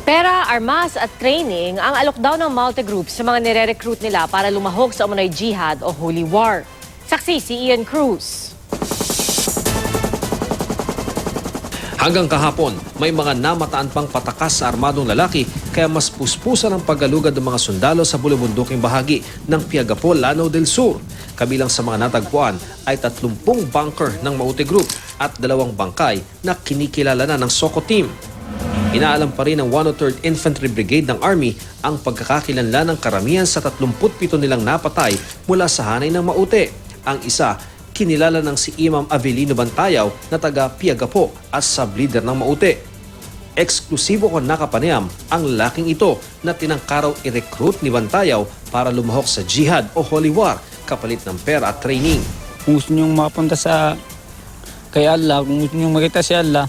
Pera, armas at training ang alok daw ng multi-group sa mga nire-recruit nila para lumahok sa umunoy jihad o holy war. Saksi si Ian Cruz. Hanggang kahapon, may mga namataan pang patakas sa armadong lalaki kaya mas puspusan ang paggalugad ng mga sundalo sa bulubunduking bahagi ng Piagapo, Lanao del Sur. Kabilang sa mga natagpuan ay 30 bunker ng Maute Group at 2 bangkay na kinikilala na ng Soko Team. Inaalam pa rin ng 103rd Infantry Brigade ng Army ang pagkakakilanlan ng karamihan sa 37 nilang napatay mula sa hanay ng Maute. Ang isa, kinilala ng si Imam Avelino Bantayaw na taga Piagapo at sub-leader ng Maute. Eksklusibo ko nakapanayam ang lalaking ito na tinangkaraw i-recruit ni Bantayaw para lumahok sa jihad o holy war kapalit ng pera at training. Kung gusto nyo makapunta kay Allah, kung gusto nyo makita si Allah,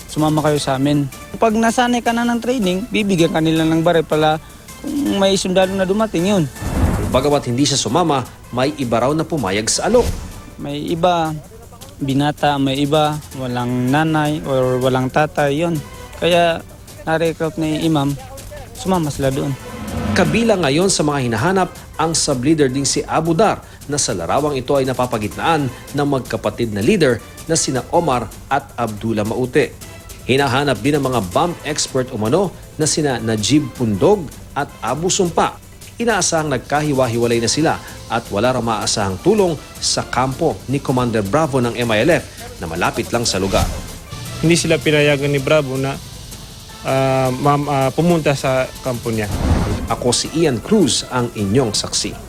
sumama kayo sa amin. Pag nasanay ka na ng training, bibigyan ka nila ng baril pala kung may sundalo na dumating yun. Bagamat hindi siya sumama, may iba raw na pumayag sa alok. May iba, binata, may iba, walang nanay or walang tatay, yun. Kaya na-recruit ni Imam, sumama sila doon. Kabilang ngayon sa mga hinahanap ang sub-leader ding si Abu Dar na sa larawang ito ay napapagitnaan ng magkapatid na leader na sina Omar at Abdullah Maute. Hinahanap din ang mga bomb expert umano na sina Najib Pundog at Abu Sumpa. Inaasahang nagkahiwa-hiwalay na sila at wala raw maaasahang tulong sa kampo ni Commander Bravo ng MILF na malapit lang sa lugar. Hindi sila pinayagan ni Bravo na pumunta sa kampo niya. Ako si Ian Cruz, ang inyong saksi.